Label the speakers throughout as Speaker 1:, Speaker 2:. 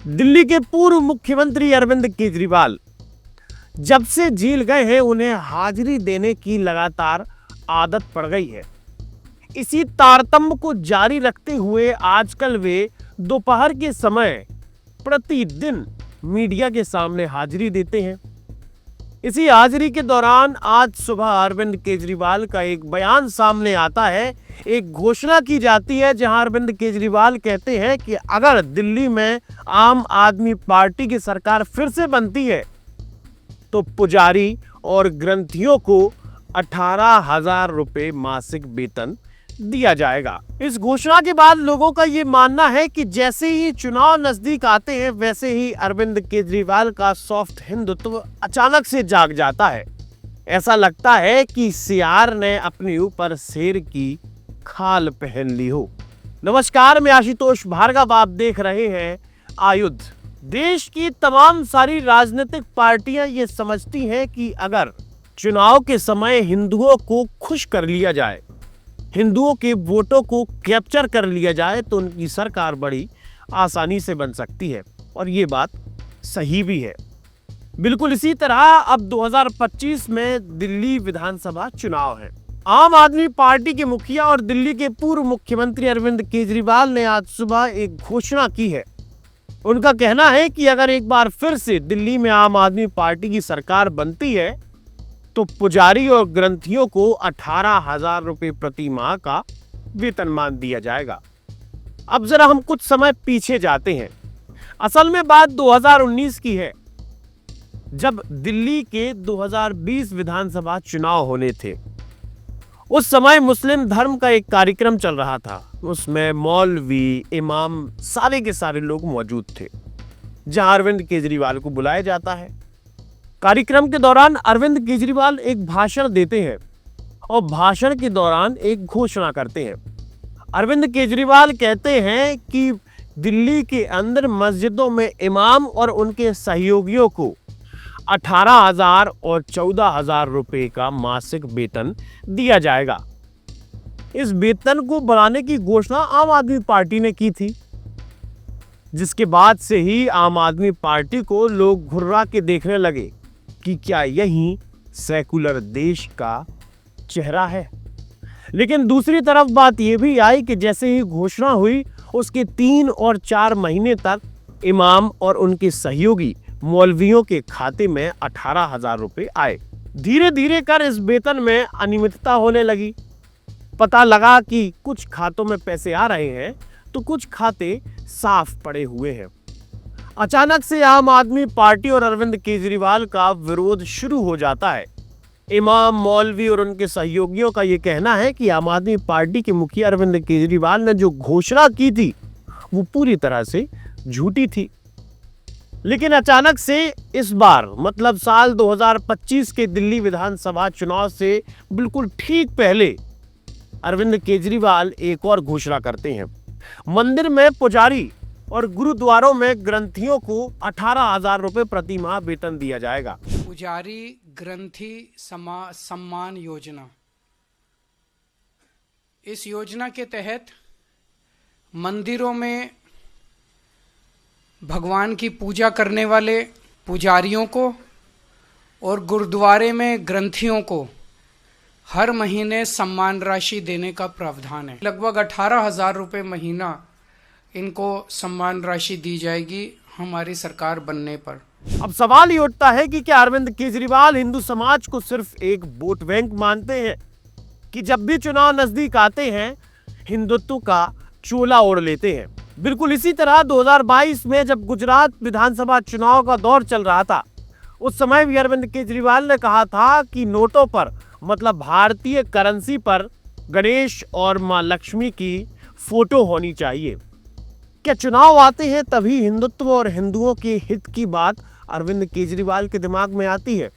Speaker 1: दिल्ली के पूर्व मुख्यमंत्री अरविंद केजरीवाल जब से जेल गए हैं उन्हें हाजिरी देने की लगातार आदत पड़ गई है। इसी तारतम्य को जारी रखते हुए आजकल वे दोपहर के समय प्रतिदिन मीडिया के सामने हाजिरी देते हैं। इसी हाजिरी के दौरान आज सुबह अरविंद केजरीवाल का एक बयान सामने आता है। एक घोषणा की जाती है जहां अरविंद केजरीवाल कहते हैं कि अगर दिल्ली में आम आदमी पार्टी की सरकार फिर से बनती है तो पुजारी और ग्रंथियों को 18,000 रुपए मासिक वेतन दिया जाएगा। इस घोषणा के बाद लोगों का ये मानना है कि जैसे ही चुनाव नजदीक आते हैं वैसे ही अरविंद केजरीवाल का सॉफ्ट हिंदुत्व अचानक से जाग जाता है। ऐसा लगता है कि सियार ने अपने ऊपर शेर की खाल पहन ली हो। नमस्कार, मैं आशुतोष भार्गव, आप देख रहे हैं आयुध। देश की तमाम सारी राजनीतिक पार्टियां ये समझती हैं कि अगर चुनाव के समय हिंदुओं को खुश कर लिया जाए, हिंदुओं के वोटों को कैप्चर कर लिया जाए तो उनकी सरकार बड़ी आसानी से बन सकती है, और ये बात सही भी है। बिल्कुल इसी तरह अब 2025 में दिल्ली विधानसभा चुनाव है। आम आदमी पार्टी के मुखिया और दिल्ली के पूर्व मुख्यमंत्री अरविंद केजरीवाल ने आज सुबह एक घोषणा की है। उनका कहना है कि अगर एक बार फिर से दिल्ली में आम आदमी पार्टी की सरकार बनती है तो पुजारी और ग्रंथियों को 18,000 रुपए प्रति माह का वेतनमान दिया जाएगा। अब जरा हम कुछ समय पीछे जाते हैं। असल में बात 2019 की है, जब दिल्ली के 2020 विधानसभा चुनाव होने थे। उस समय मुस्लिम धर्म का एक कार्यक्रम चल रहा था। उसमें मौलवी, इमाम, सारे के सारे लोग मौजूद थे, जहां अरविंद केजरीवाल को बुलाया जाता है। कार्यक्रम के दौरान अरविंद केजरीवाल एक भाषण देते हैं और भाषण के दौरान एक घोषणा करते हैं। अरविंद केजरीवाल कहते हैं कि दिल्ली के अंदर मस्जिदों में इमाम और उनके सहयोगियों को 18,000 और 14,000 रुपए का मासिक वेतन दिया जाएगा। इस वेतन को बढ़ाने की घोषणा आम आदमी पार्टी ने की थी, जिसके बाद से ही आम आदमी पार्टी को लोग घुर्रा के देखने लगे कि क्या यही सेकुलर देश का चेहरा है। लेकिन दूसरी तरफ बात यह भी आई कि जैसे ही घोषणा हुई उसके 3 और 4 महीने तक इमाम और उनके सहयोगी मौलवियों के खाते में 18,000 रुपए आए। धीरे धीरे कर इस वेतन में अनियमितता होने लगी। पता लगा कि कुछ खातों में पैसे आ रहे हैं तो कुछ खाते साफ पड़े हुए हैं। अचानक से आम आदमी पार्टी और अरविंद केजरीवाल का विरोध शुरू हो जाता है। इमाम, मौलवी और उनके सहयोगियों का यह कहना है कि आम आदमी पार्टी के मुखिया अरविंद केजरीवाल ने जो घोषणा की थी वो पूरी तरह से झूठी थी। लेकिन अचानक से इस बार मतलब साल 2025 के दिल्ली विधानसभा चुनाव से बिल्कुल ठीक पहले अरविंद केजरीवाल एक और घोषणा करते हैं। मंदिर में पुजारी और गुरुद्वारों में ग्रंथियों को 18,000 रुपए प्रति माह वेतन दिया जाएगा।
Speaker 2: पुजारी ग्रंथी सम्मान योजना। इस योजना के तहत मंदिरों में भगवान की पूजा करने वाले पुजारियों को और गुरुद्वारे में ग्रंथियों को हर महीने सम्मान राशि देने का प्रावधान है। लगभग 18,000 रुपये महीना इनको सम्मान राशि दी जाएगी हमारी सरकार बनने पर।
Speaker 1: अब सवाल ये उठता है कि क्या अरविंद केजरीवाल हिंदू समाज को सिर्फ एक वोट बैंक मानते हैं कि जब भी चुनाव नजदीक आते हैं हिंदुत्व का चोला ओढ़ लेते हैं। बिल्कुल इसी तरह 2022 में जब गुजरात विधानसभा चुनाव का दौर चल रहा था, उस समय भी अरविंद केजरीवाल ने कहा था कि नोटों पर मतलब भारतीय करेंसी पर गणेश और मां लक्ष्मी की फोटो होनी चाहिए। क्या चुनाव आते हैं तभी हिंदुत्व और हिंदुओं के हित की बात अरविंद केजरीवाल के दिमाग में आती है?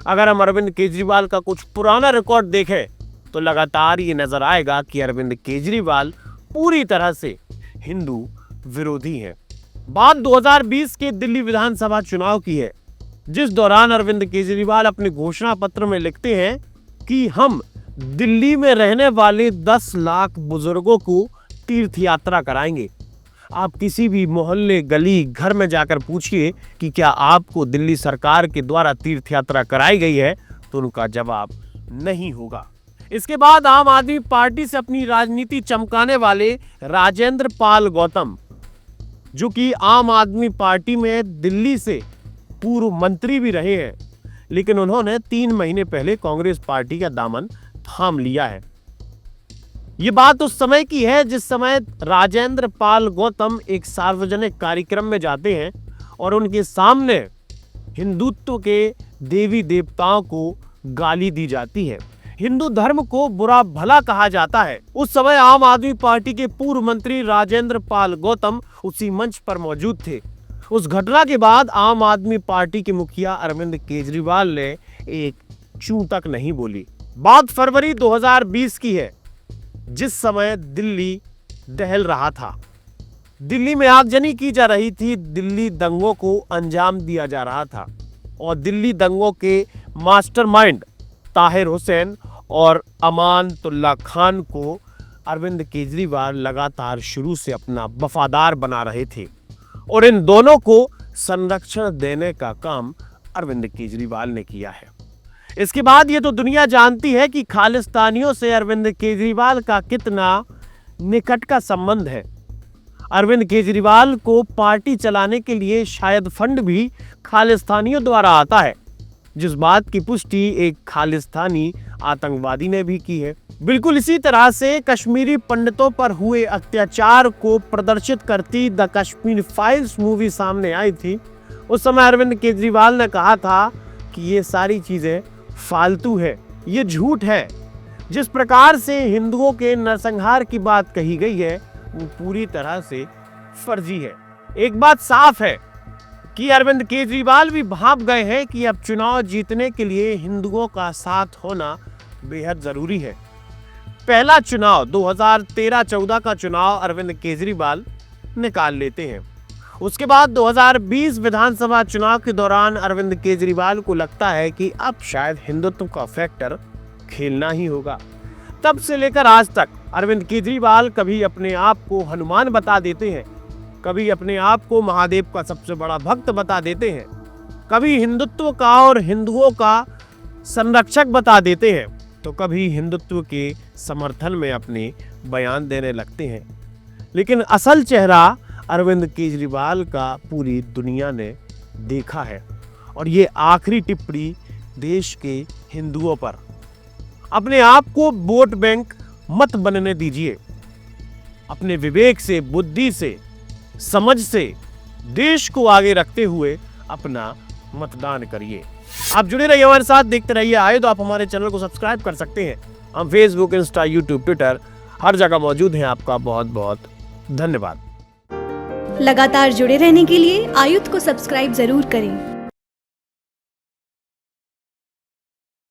Speaker 1: अगर हम अरविंद केजरीवाल का कुछ पुराना रिकॉर्ड देखें तो लगातार ये नजर आएगा कि अरविंद केजरीवाल पूरी तरह से हिंदू विरोधी है। बात 2020 के दिल्ली विधानसभा चुनाव की है, जिस दौरान अरविंद केजरीवाल अपने घोषणा पत्र में लिखते हैं कि हम दिल्ली में रहने वाले 10 लाख बुजुर्गों को तीर्थ यात्रा कराएंगे। आप किसी भी मोहल्ले, गली, घर में जाकर पूछिए कि क्या आपको दिल्ली सरकार के द्वारा तीर्थ यात्रा कराई गई है, तो उनका जवाब नहीं होगा। इसके बाद आम आदमी पार्टी से अपनी राजनीति चमकाने वाले राजेंद्र पाल गौतम, जो कि आम आदमी पार्टी में दिल्ली से पूर्व मंत्री भी रहे हैं, लेकिन उन्होंने 3 महीने पहले कांग्रेस पार्टी का दामन थाम लिया है। ये बात उस समय की है जिस समय राजेंद्र पाल गौतम एक सार्वजनिक कार्यक्रम में जाते हैं और उनके सामने हिंदुत्व के देवी देवताओं को गाली दी जाती है, हिंदू धर्म को बुरा भला कहा जाता है। उस समय आम आदमी पार्टी के पूर्व मंत्री राजेंद्र पाल गौतम उसी मंच पर मौजूद थे। उस घटना के बाद आम आदमी पार्टी के मुखिया अरविंद केजरीवाल ने एक चूं तक नहीं बोली। बात फरवरी 2020 की है, जिस समय दिल्ली दहल रहा था। दिल्ली में आगजनी की जा रही थी, दिल्ली दंगों को अंजाम दिया जा रहा था और दिल्ली दंगों के मास्टरमाइंड ताहिर हुसैन और अमानतुल्लाह खान को अरविंद केजरीवाल लगातार शुरू से अपना वफादार बना रहे थे और इन दोनों को संरक्षण देने का काम अरविंद केजरीवाल ने किया है। इसके बाद ये तो दुनिया जानती है कि खालिस्तानियों से अरविंद केजरीवाल का कितना निकट का संबंध है। अरविंद केजरीवाल को पार्टी चलाने के लिए शायद फंड भी खालिस्तानियों द्वारा आता है, जिस बात की पुष्टि एक खालिस्तानी आतंकवादी ने भी की है। बिल्कुल इसी तरह से कश्मीरी पंडितों पर हुए अत्याचार को प्रदर्शित करती द कश्मीर फाइल्स मूवी सामने आई थी। उस समय अरविंद केजरीवाल ने कहा था कि ये सारी चीजें फालतू है, ये झूठ है। जिस प्रकार से हिंदुओं के नरसंहार की बात कही गई है वो पूरी तरह से फर्जी है। एक बात साफ है कि अरविंद केजरीवाल भी भाप गए हैं कि अब चुनाव जीतने के लिए हिंदुओं का साथ होना बेहद जरूरी है। पहला चुनाव 2013-14 का चुनाव अरविंद केजरीवाल निकाल लेते हैं। उसके बाद 2020 विधानसभा चुनाव के दौरान अरविंद केजरीवाल को लगता है कि अब शायद हिंदुत्व का फैक्टर खेलना ही होगा। तब से लेकर आज तक अरविंद केजरीवाल कभी अपने आप को हनुमान बता देते हैं, कभी अपने आप को महादेव का सबसे बड़ा भक्त बता देते हैं, कभी हिंदुत्व का और हिंदुओं का संरक्षक बता देते हैं, तो कभी हिंदुत्व के समर्थन में अपने बयान देने लगते हैं। लेकिन असल चेहरा अरविंद केजरीवाल का पूरी दुनिया ने देखा है और ये आखिरी टिप्पणी देश के हिंदुओं पर। अपने आप को वोट बैंक मत बनने दीजिए। अपने विवेक से, बुद्धि से, समझ से देश को आगे रखते हुए अपना मतदान करिए। आप जुड़े रहिए हमारे साथ, देखते रहिए। आए तो आप हमारे चैनल को सब्सक्राइब कर सकते हैं। हम फेसबुक, इंस्टा, यूट्यूब, ट्विटर हर जगह मौजूद हैं। आपका बहुत बहुत धन्यवाद।
Speaker 3: लगातार जुड़े रहने के लिए आयुध को सब्सक्राइब जरूर करें।